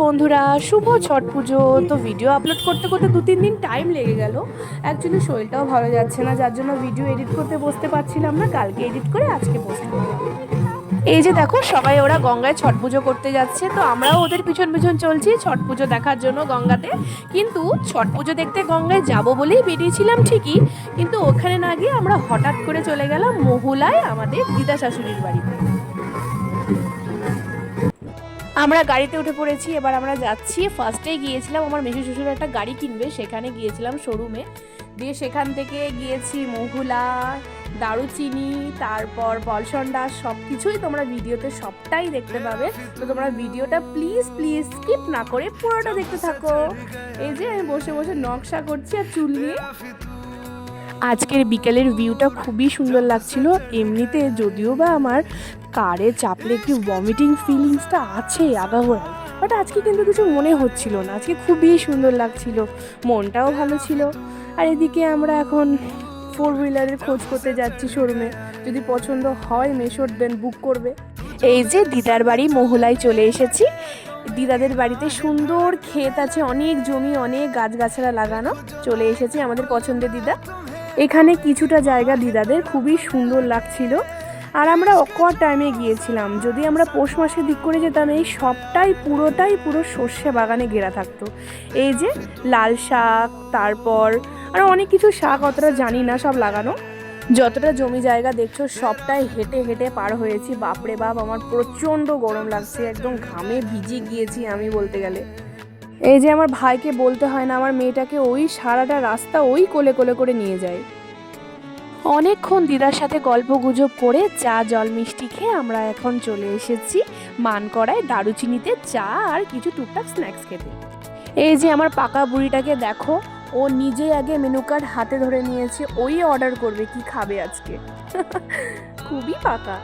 বন্ধুরা, শুভ ছট পুজো। তো video upload করতে করতে 2-3 দিন টাইম লেগে গেল। অ্যাকচুয়ালি শরীরটাও ভালো যাচ্ছে না, যার জন্য ভিডিও এডিট করতে বসতে পারছিলাম না। কালকে এডিট করে আজকে পোস্ট করলাম। এই যে দেখো, সবাই ওরা গঙ্গায় ছট পুজো করতে যাচ্ছে, তো আমরাও ওদের পিছন পিছন চলছি ছট পুজো দেখার জন্য গঙ্গাতে। কিন্তু ছট পুজো দেখতে গঙ্গায় যাব বলেই বেরিয়েছিলাম ঠিকই, কিন্তু ওখানে না গিয়ে আমরা হঠাৎ করে চলে গেলাম মহুলায় আমাদের দিদা শাশুড়ির বাড়িতে। আমরা গাড়িতে উঠে পড়েছি, এবার আমরা যাচ্ছি। ফার্স্টেই গিয়েছিলাম আমার মেসো শ্বশুর একটা গাড়ি কিনবে, সেখানে গিয়েছিলাম শোরুমে। দিয়ে সেখান থেকে গিয়েছি মহুলা, দারুচিনি, তারপর বলসন্ডা, সব কিছুই তোমরা ভিডিওতে সবটাই দেখতে পাবে। তো তোমরা ভিডিওটা প্লিজ প্লিজ স্কিপ না করে পুরোটা দেখতে থাকো। এই যে আমি বসে বসে নকশা করছি আর চুল নিয়ে। আজকের বিকেলের ভিউটা খুবই সুন্দর লাগছিল। এমনিতে যদিও বা আমার কারে চাপলে একটু ভমিটিং ফিলিংসটা আছে আগাগোড়ায়, বাট আজকে কিন্তু কিছু মনে হচ্ছিল না। আজকে খুবই সুন্দর লাগছিল, মনটাও ভালো ছিল। আর এদিকে আমরা এখন 4 হুইলারের খোঁজ করতে যাচ্ছি শোরুমে। যদি পছন্দ হয় মেশোর দেন বুক করবে। এই যে দিদার বাড়ি মহুলায় চলে এসেছি। দিদাদের বাড়িতে সুন্দর ক্ষেত আছে, অনেক জমি, অনেক গাছগাছড়া লাগানো। চলে এসেছি আমাদের পছন্দের দিদা। এখানে কিছুটা জায়গা দিদাদের খুবই সুন্দর লাগছিল। আর আমরা অকওয়ার্ড টাইমে গিয়েছিলাম। যদি আমরা পৌষ মাসের দিক করে যেতাম, এই সবটাই পুরো সর্ষে বাগানে ঘেরা থাকতো। এই যে লাল শাক, তারপর আরও অনেক কিছু শাক, অতটা জানি না, সব লাগানো। যতটা জমি জায়গা দেখছো সবটাই হেঁটে হেঁটে পার হয়েছি। বাপরে বাপ, আমার প্রচণ্ড গরম লাগছে, একদম ঘামে ভিজে গিয়েছি আমি বলতে গেলে। এই যে আমার ভাইকে বলতে হয় না, আমার মেয়েটাকে ওই সারাটা রাস্তা ওই কোলে কোলে করে নিয়ে যায়। অনেকক্ষণ দিদার সাথে গল্প গুজব করে চা জল মিষ্টি খেয়ে আমরা এখন চলে এসেছি মানকড়ায় দারুচিনিতে চা আর কিছু টুকটাক স্ন্যাক্স খেতে। এই যে আমার পাকা বুড়িটাকে দেখো, ও নিজেই আগে মেনু কার্ড হাতে ধরে নিয়েছে, ওই অর্ডার করবে কি খাবে আজকে। খুবই পাকা।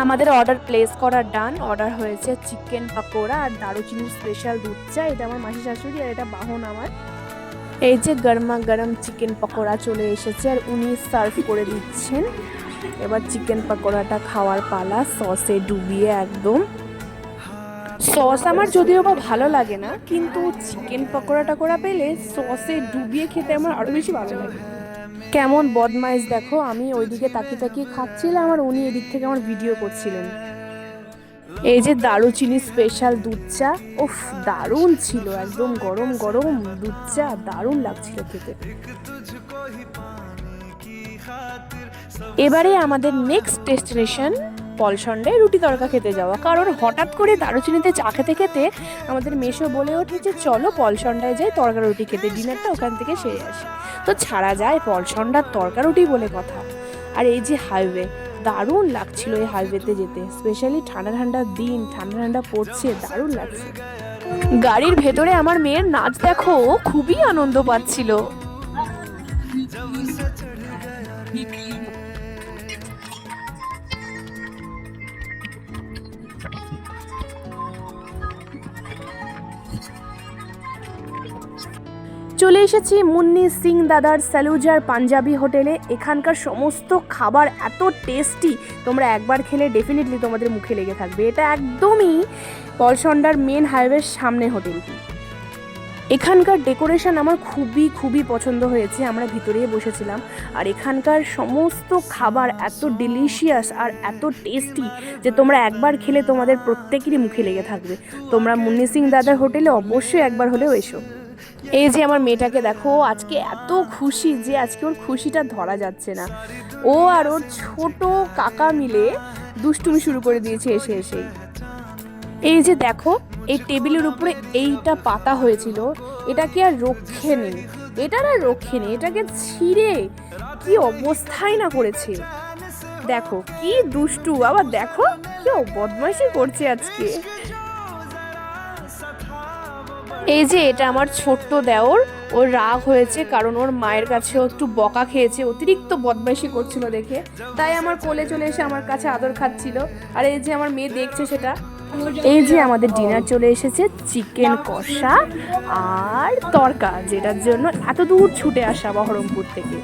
আমাদের অর্ডার প্লেস করার ডান। অর্ডার হয়েছে চিকেন পাকোড়া আর দারুচিনির স্পেশাল দুধ চা। এটা আমার মাসি শাশুড়ি আর এটা বাহন আমার। এই যে গরমা গরম চিকেন পকোড়া চলে এসেছে আর উনি সার্ভ করে দিচ্ছেন। এবার চিকেন পকোড়াটা খাওয়ার পালা, সসে ডুবিয়ে একদম। সস আমার যদিও বা ভালো লাগে না, কিন্তু চিকেন পকোড়াটা করা পেলে সসে ডুবিয়ে খেতে আমার আরও বেশি ভালো লাগে। কেমন বদমাইশ দেখো, আমি ওইদিকে তাকিয়ে তাকিয়ে খাচ্ছিলাম আর উনি এদিক থেকে আমার ভিডিও করছিলেন। এই যে দারুচিনি স্পেশাল দুধ চা, উফ দারুণ ছিল, একদম গরম গরম দুধ চা, দারুণ লাগছিল খেতে। এবারে আমাদের নেক্সট ডেস্টিনেশন পলসন্ডায় রুটি তড়কা খেতে যাওয়া। কারণ হঠাৎ করে দারুচিনিতে চা খেতে খেতে আমাদের মেশো বলে ওঠে যে চলো পলসন্ডায় যাই তড়কা রুটি খেতে, ডিনারটা ওখান থেকে সেরে আসি। তো ছাড়া যায় পলসন্ডার তড়কা রুটি বলে কথা। আর এই যে হাইওয়ে, দারুণ লাগছিল এই হাইওয়েতে যেতে, স্পেশালি ঠান্ডা ঠান্ডা দিন, ঠান্ডা ঠান্ডা পড়ছে, দারুণ লাগছে। গাড়ির ভেতরে আমার মেয়ের নাচ দেখো, খুবই আনন্দ পাচ্ছিল। চলে এসেছি মুন্নি সিং দাদার স্যালুজার পাঞ্জাবি হোটেলে। এখানকার সমস্ত খাবার এত টেস্টি, তোমরা একবার খেলে ডেফিনেটলি তোমাদের মুখে লেগে থাকবে। এটা একদমই পলসন্ডার মেন হাইওয়ের সামনে হোটেলটি। এখানকার ডেকোরেশন আমার খুবই পছন্দ হয়েছে। আমরা ভিতরেই বসেছিলাম আর এখানকার সমস্ত খাবার এত ডিলিশিয়াস আর এত টেস্টি যে তোমরা একবার খেলে তোমাদের প্রত্যেকেরই মুখে লেগে থাকবে। তোমরা মুন্নি সিং দাদার হোটেলে অবশ্যই একবার হলেও এসো। এই যে আমার মেয়েটাকে দেখো, আজকে এত খুশি যে আজকে ওর খুশিটা ধরা যাচ্ছে না। ও আর ওর ছোট কাকা মিলে দুষ্টুমি শুরু করে দিয়েছে এসে এসেই। এই যে দেখো, এই টেবিলের উপরে এইটা পাতা হয়েছিল, এটাকে আর রক্ষে নেই, এটার আর রক্ষে নেই, এটাকে ছিঁড়ে কি অবস্থায় না করেছে। দেখো কি দুষ্টু, আবার দেখো কি বদমাইশি করছে আজকে। এই যে এটা আমার ছোট্ট দেওর, ওর রাগ হয়েছে কারণ ওর মায়ের কাছে একটু বকা খেয়েছে, অতিরিক্ত বদমাইশি করছিল দেখে, তাই আমার কোলে চলে এসে আমার কাছে আদর খাচ্ছিল। আর এই যে আমার মেয়ে দেখছে সেটা। এই যে আমাদের ডিনার চলে এসেছে, চিকেন কষা আর তড়কা, যেটার জন্য এত দূর ছুটে আসা বহরমপুর থেকে।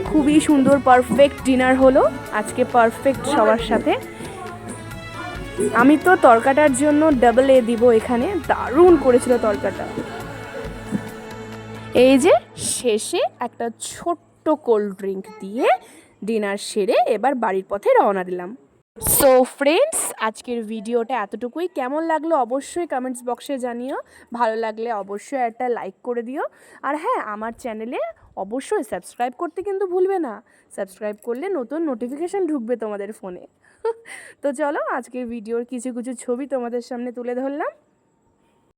খুবই সুন্দর পারফেক্ট ডিনার হলো আজকে, পারফেক্ট সবার সাথে। আমি তো তরকাটার জন্য ডাবল এ দিব এখানে, দারুণ করেছিল তরকাটা। এই যে শেষে একটা ছোট্ট কোল্ড ড্রিঙ্ক দিয়ে ডিনার সেরে এবার বাড়ির পথে রওনা দিলাম। সো ফ্রেন্ডস, আজকের ভিডিওটা এতটুকুই। কেমন লাগলো অবশ্যই কমেন্টস বক্সে জানিও, ভালো লাগলে অবশ্যই একটা লাইক করে দিও। আর হ্যাঁ, আমার চ্যানেলে অবশ্যই সাবস্ক্রাইব করতে কিন্তু ভুলবে না। সাবস্ক্রাইব করলে নতুন নোটিফিকেশান ঢুকবে তোমাদের ফোনে। তো চলো, আজকের ভিডিওর কিছু কিছু ছবি তোমাদের সামনে তুলে ধরলাম।